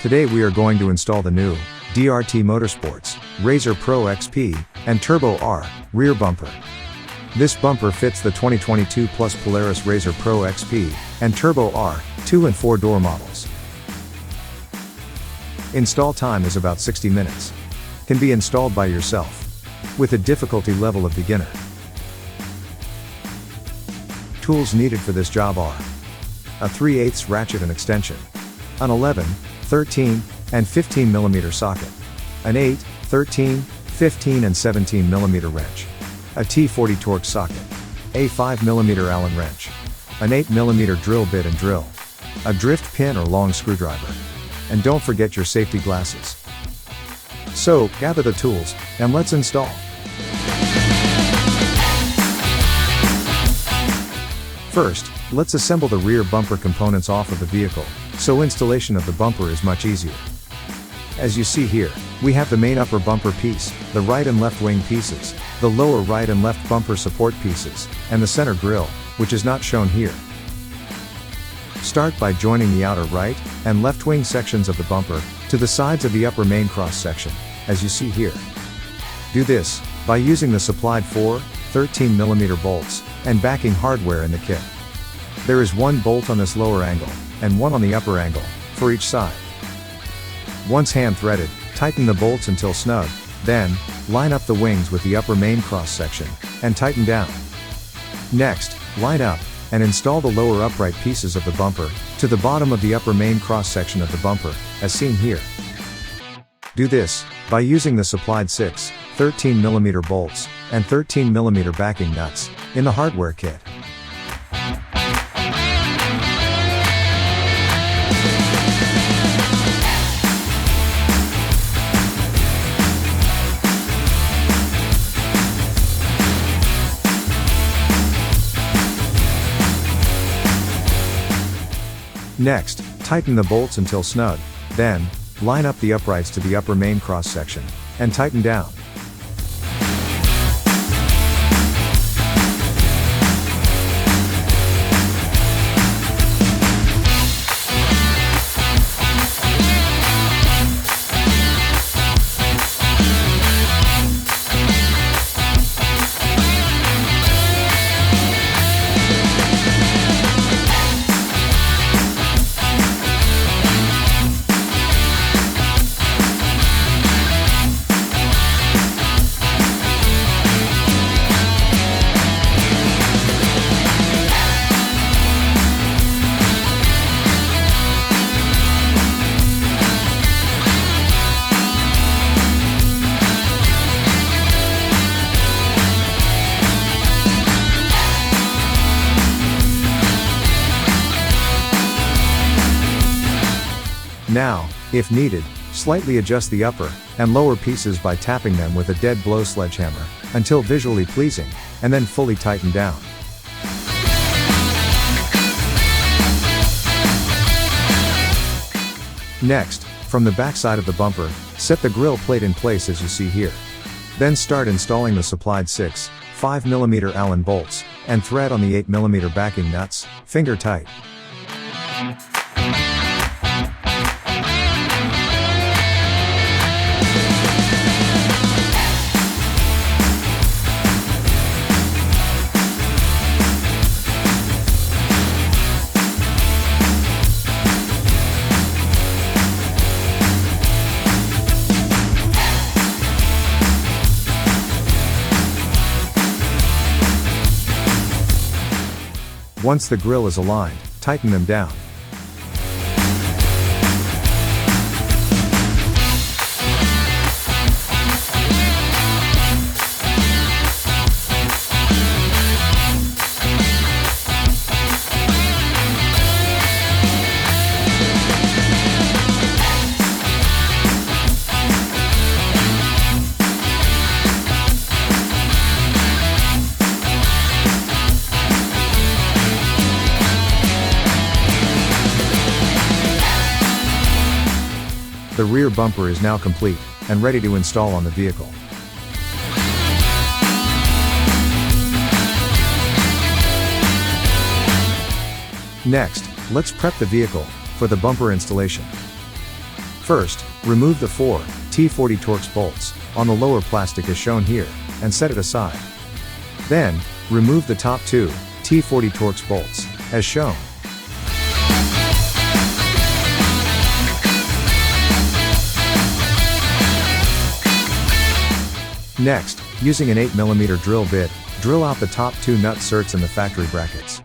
Today we are going to install the new DRT Motorsports Razor Pro XP and Turbo R rear bumper. This bumper fits the 2022 Plus Polaris Razor Pro XP and Turbo R 2 and 4 door models. Install time is about 60 minutes. Can be installed by yourself with a difficulty level of beginner. Tools needed for this job are a 3/8 ratchet and extension, an 11, 13, and 15 mm socket, an 8, 13, 15 and 17 mm wrench, a T40 Torx socket, a 5 mm Allen wrench, an 8 mm drill bit and drill, a drift pin or long screwdriver, and don't forget your safety glasses. So, gather the tools, and let's install. First, let's assemble the rear bumper components off of the vehicle, so installation of the bumper is much easier. As you see here, we have the main upper bumper piece, the right and left wing pieces, the lower right and left bumper support pieces, and the center grille, which is not shown here. Start by joining the outer right and left wing sections of the bumper to the sides of the upper main cross section, as you see here. Do this by using the supplied 4 13 mm bolts and backing hardware in the kit. There is one bolt on this lower angle and one on the upper angle for each side. Once hand threaded, tighten the bolts until snug, then line up the wings with the upper main cross section and tighten down. Next, line up and install the lower upright pieces of the bumper to the bottom of the upper main cross section of the bumper, as seen here. Do this by using the supplied 6 13 mm bolts and 13 mm backing nuts in the hardware kit. Next, tighten the bolts until snug, then line up the uprights to the upper main cross section and tighten down. Now, if needed, slightly adjust the upper and lower pieces by tapping them with a dead blow sledgehammer until visually pleasing, and then fully tighten down. Next, from the back side of the bumper, set the grille plate in place as you see here. Then start installing the supplied 6 5 mm Allen bolts and thread on the 8 mm backing nuts, finger tight. Once the grille is aligned, tighten them down. The rear bumper is now complete and ready to install on the vehicle. Next, let's prep the vehicle for the bumper installation. First, remove the 4 T40 Torx bolts on the lower plastic as shown here, and set it aside. Then, remove the top 2 T40 Torx bolts, as shown. Next, using an 8mm drill bit, drill out the top 2 nut certs in the factory brackets.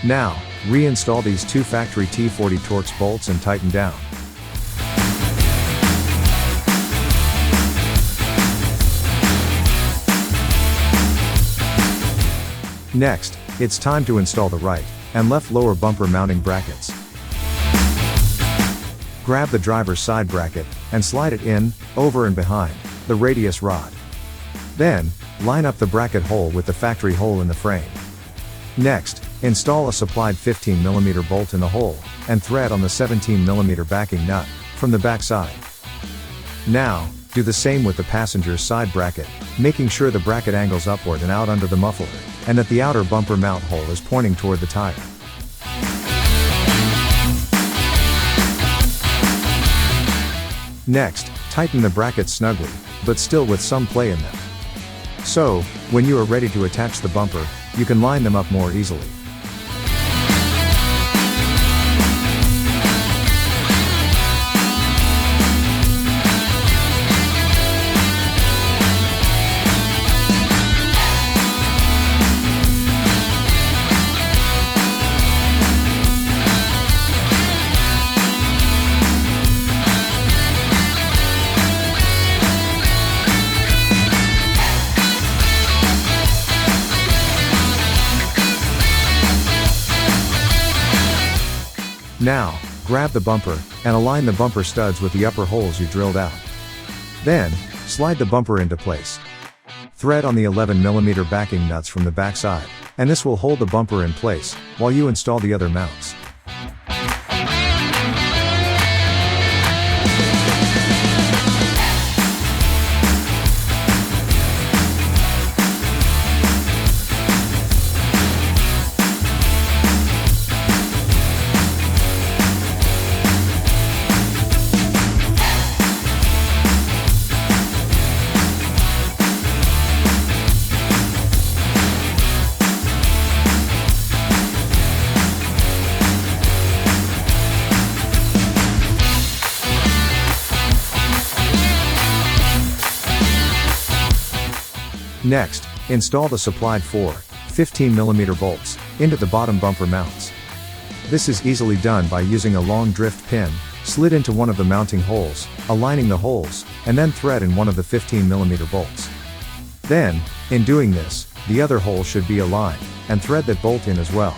Now, reinstall these 2 factory T40 Torx bolts and tighten down. Next, it's time to install the right and left lower bumper mounting brackets. Grab the driver's side bracket and slide it in, over and behind the radius rod. Then, line up the bracket hole with the factory hole in the frame. Next, install a supplied 15mm bolt in the hole, and thread on the 17mm backing nut from the back side. Now, do the same with the passenger's side bracket, making sure the bracket angles upward and out under the muffler, and that the outer bumper mount hole is pointing toward the tire. Next, tighten the brackets snugly, but still with some play in them. So, when you are ready to attach the bumper, you can line them up more easily. Now, grab the bumper, and align the bumper studs with the upper holes you drilled out. Then, slide the bumper into place. Thread on the 11mm backing nuts from the back side, and this will hold the bumper in place, while you install the other mounts. Next, install the supplied 4 15mm bolts into the bottom bumper mounts. This is easily done by using a long drift pin, slid into one of the mounting holes, aligning the holes, and then thread in one of the 15mm bolts. Then, in doing this, the other hole should be aligned, and thread that bolt in as well.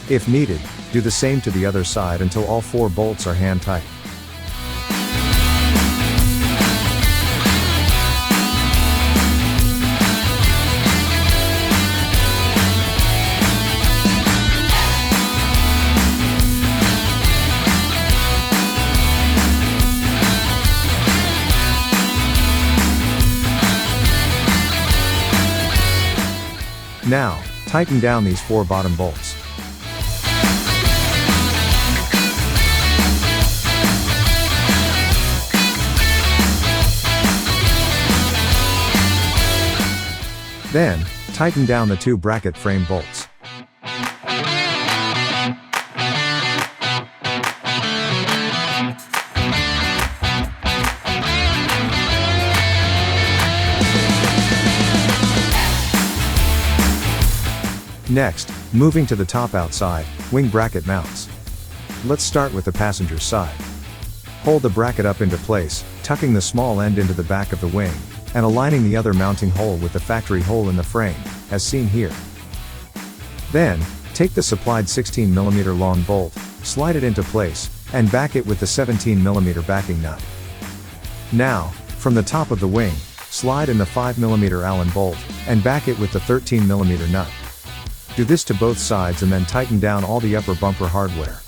If needed, do the same to the other side until all 4 bolts are hand tight. Now, tighten down these 4 bottom bolts. Then, tighten down the 2 bracket frame bolts. Next, moving to the top outside wing bracket mounts. Let's start with the passenger's side. Hold the bracket up into place, tucking the small end into the back of the wing, and aligning the other mounting hole with the factory hole in the frame, as seen here. Then, take the supplied 16mm long bolt, slide it into place, and back it with the 17mm backing nut. Now, from the top of the wing, slide in the 5mm Allen bolt, and back it with the 13mm nut. Do this to both sides and then tighten down all the upper bumper hardware.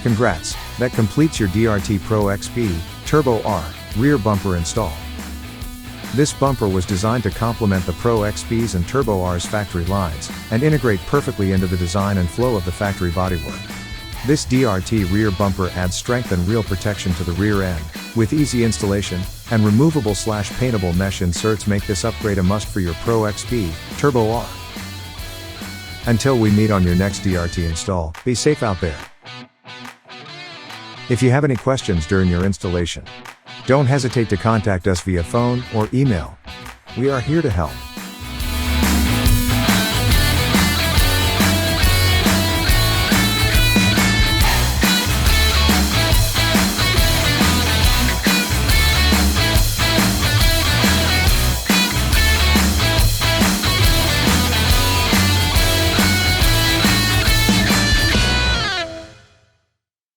Congrats, that completes your DRT Pro XP Turbo R rear bumper install. This bumper was designed to complement the Pro XP's and Turbo R's factory lines, and integrate perfectly into the design and flow of the factory bodywork. This DRT rear bumper adds strength and real protection to the rear end, with easy installation, and removable/paintable mesh inserts make this upgrade a must for your Pro XP Turbo R. Until we meet on your next DRT install, be safe out there. If you have any questions during your installation, don't hesitate to contact us via phone or email. We are here to help.